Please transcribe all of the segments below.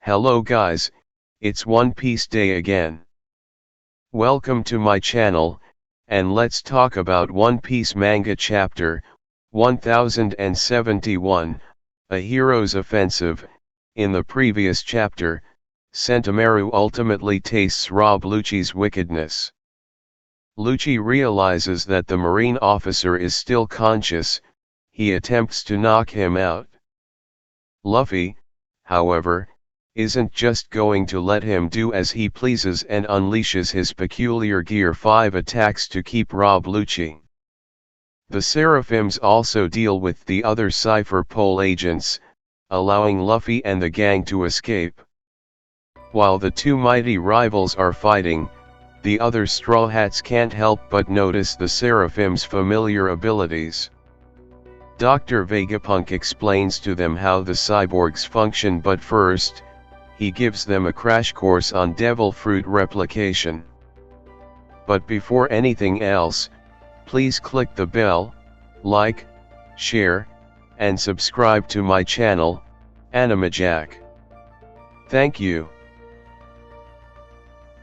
Hello guys, it's One Piece Day again. Welcome to my channel, and let's talk about One Piece manga chapter 1071, A Hero's Offensive. In the previous chapter, Sentomaru ultimately tastes Rob Lucci's wickedness. Lucci realizes that the marine officer is still conscious. He attempts to knock him out. Luffy, however, isn't just going to let him do as he pleases and unleashes his peculiar Gear 5 attacks to keep Rob Lucci. The Seraphims also deal with the other Cypher Pole agents, allowing Luffy and the gang to escape. While the two mighty rivals are fighting, the other Straw Hats can't help but notice the Seraphim's familiar abilities. Dr. Vegapunk explains to them how the cyborgs function, but first, he gives them a crash course on devil fruit replication. But before anything else, please click the bell, like, share, and subscribe to my channel, AnimeJack. Thank you.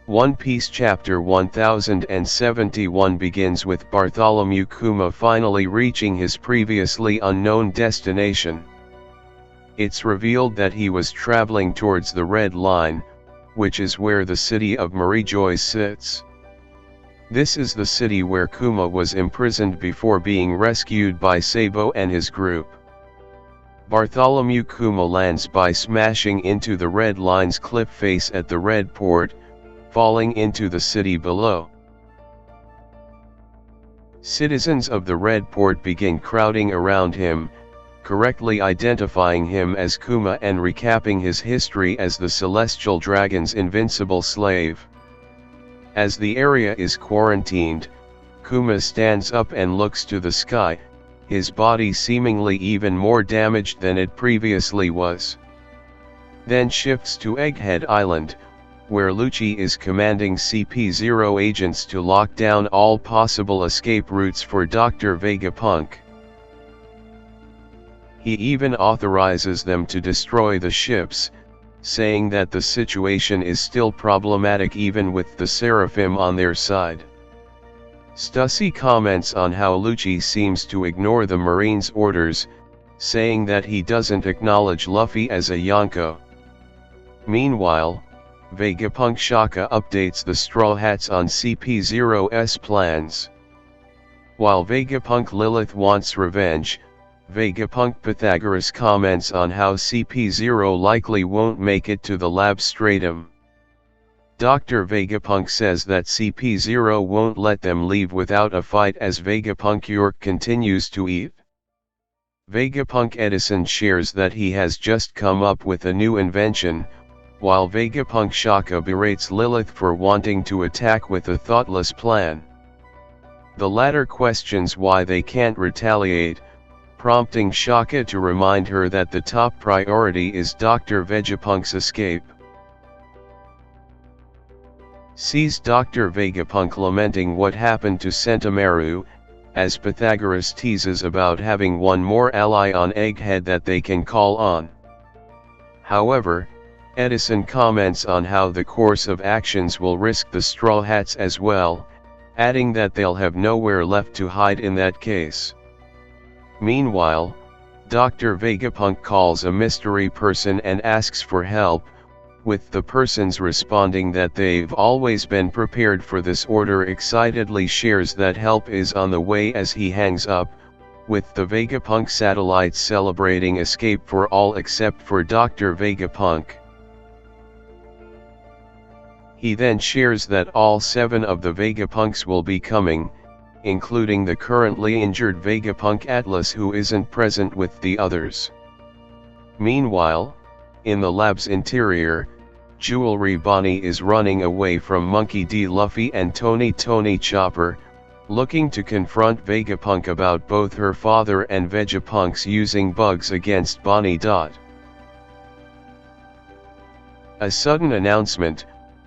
One Piece Chapter 1071 begins with Bartholomew Kuma finally reaching his previously unknown destination. It's revealed that he was traveling towards the Red Line, which is where the city of Marijoy sits. This is the city where Kuma was imprisoned before being rescued by Sabo and his group. Bartholomew Kuma lands by smashing into the Red Line's cliff face at the Red Port, falling into the city below. Citizens of the Red Port begin crowding around him, correctly identifying him as Kuma and recapping his history as the Celestial Dragon's invincible slave. As the area is quarantined, Kuma stands up and looks to the sky, his body seemingly even more damaged than it previously was. Then shifts to Egghead Island, where Lucci is commanding CP0 agents to lock down all possible escape routes for Dr. Vegapunk. He even authorizes them to destroy the ships, saying that the situation is still problematic even with the Seraphim on their side. Stussy comments on how Lucci seems to ignore the Marines' orders, saying that he doesn't acknowledge Luffy as a Yonko. Meanwhile, Vegapunk Shaka updates the Straw Hats on CP0's plans. While Vegapunk Lilith wants revenge, Vegapunk Pythagoras comments on how CP0 likely won't make it to the lab stratum. Dr. Vegapunk says that CP0 won't let them leave without a fight as Vegapunk York continues to eat. Vegapunk Edison shares that he has just come up with a new invention, while Vegapunk Shaka berates Lilith for wanting to attack with a thoughtless plan. The latter questions why they can't retaliate, prompting Shaka to remind her that the top priority is Dr. Vegapunk's escape. Sees Dr. Vegapunk lamenting what happened to Sentomaru, as Pythagoras teases about having one more ally on Egghead that they can call on. However, Edison comments on how the course of actions will risk the Straw Hats as well, adding that they'll have nowhere left to hide in that case. Meanwhile, Dr. Vegapunk calls a mystery person and asks for help, with the persons responding that they've always been prepared for this order. Excitedly shares that help is on the way as he hangs up, with the Vegapunk satellites celebrating escape for all except for Dr. Vegapunk. He then shares that all 7 of the Vegapunks will be coming, including the currently injured Vegapunk Atlas who isn't present with the others. Meanwhile, in the lab's interior, Jewelry Bonnie is running away from Monkey D. Luffy and Tony Chopper, looking to confront Vegapunk about both her father and Vegapunks using bugs against Bonnie. A sudden announcement,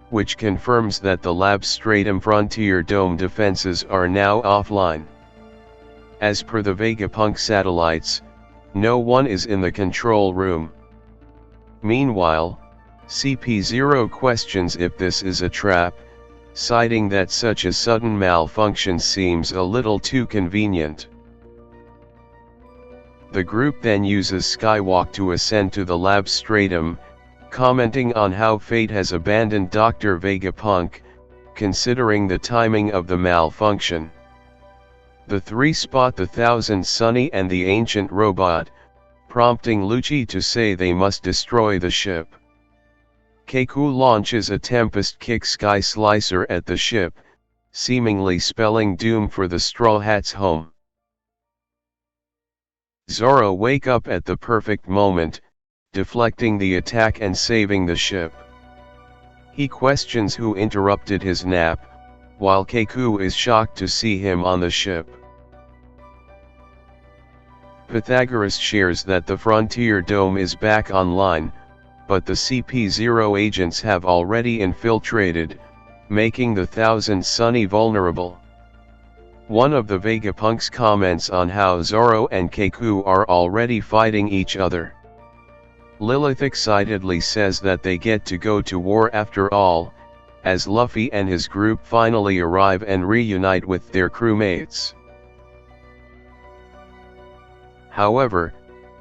which confirms that the lab's Stratum Frontier Dome defenses are now offline. As per the Vegapunk satellites, no one is in the control room. Meanwhile, CP0 questions if this is a trap, citing that such a sudden malfunction seems a little too convenient. The group then uses Skywalk to ascend to the lab stratum, commenting on how fate has abandoned Dr. Vegapunk, considering the timing of the malfunction. The three spot the Thousand Sunny and the ancient robot, prompting Lucci to say they must destroy the ship. KaKu launches a Tempest Kick Sky Slicer at the ship, seemingly spelling doom for the Straw Hats' home. ZoRo wake up at the perfect moment, deflecting the attack and saving the ship. He questions who interrupted his nap, while KaKu is shocked to see him on the ship. Pythagoras shares that the Frontier Dome is back online, but the CP0 agents have already infiltrated, making the Thousand Sunny vulnerable. One of the Vegapunks comments on how ZoRo and KaKu are already fighting each other. Lilith excitedly says that they get to go to war after all, as Luffy and his group finally arrive and reunite with their crewmates. However,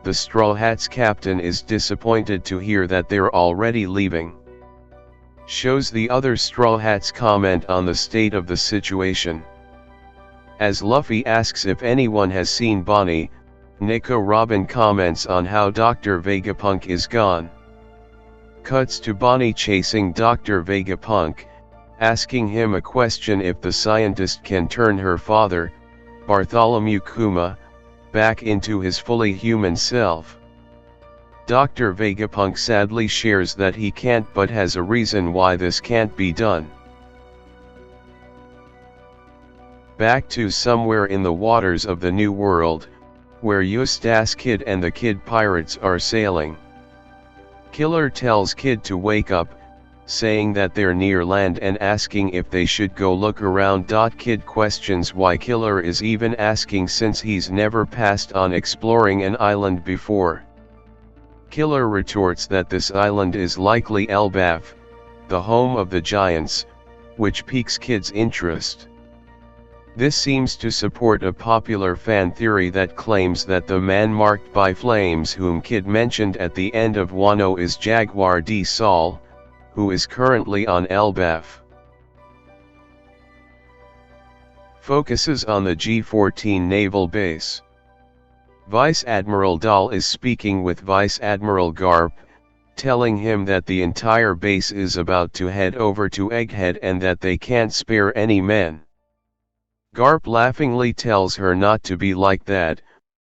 the Straw Hats captain is disappointed to hear that they're already leaving. Shows the other Straw Hats comment on the state of the situation. As Luffy asks if anyone has seen Bonnie, Nico Robin comments on how Dr. Vegapunk is gone. Cuts to Bonnie chasing Dr. Vegapunk, asking him a question if the scientist can turn her father, Bartholomew Kuma, back into his fully human self. Dr. Vegapunk sadly shares that he can't but has a reason why this can't be done. Back to somewhere in the waters of the New World, where Eustace Kid and the Kid Pirates are sailing. Killer tells Kid to wake up, saying that they're near land and asking if they should go look around. Kid questions why Killer is even asking since he's never passed on exploring an island before. Killer retorts that this island is likely Elbaf, the home of the giants, which piques Kid's interest. This seems to support a popular fan theory that claims that the man marked by flames whom Kid mentioned at the end of Wano is Jaguar D. Sol, who is currently on Elbaf. Focuses on the G-14 naval base. Vice Admiral Dahl is speaking with Vice Admiral Garp, telling him that the entire base is about to head over to Egghead and that they can't spare any men. Garp laughingly tells her not to be like that,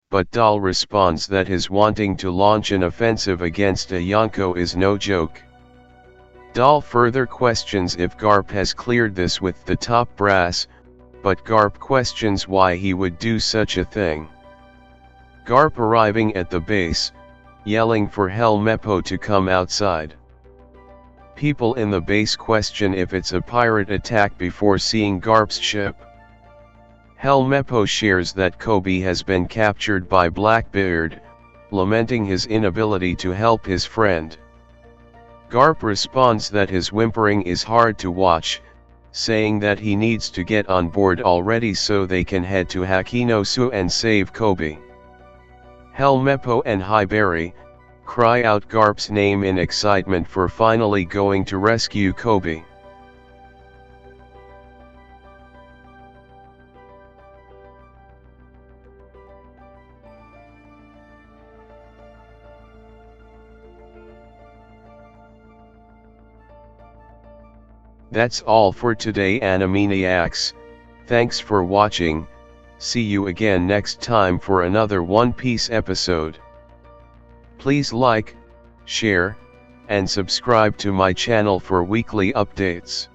but Dahl responds that his wanting to launch an offensive against a Yonko is no joke. Dahl further questions if Garp has cleared this with the top brass, but Garp questions why he would do such a thing. Garp arriving at the base, yelling for Helmeppo to come outside. People in the base question if it's a pirate attack before seeing Garp's ship. Helmeppo shares that Kobe has been captured by Blackbeard, lamenting his inability to help his friend. Garp responds that his whimpering is hard to watch, saying that he needs to get on board already so they can head to Hakinosu and save Kobe. Helmeppo and Highberry cry out Garp's name in excitement for finally going to rescue Kobe. That's all for today, Animaniacs. Thanks for watching. See you again next time for another One Piece episode. Please like, share, and subscribe to my channel for weekly updates.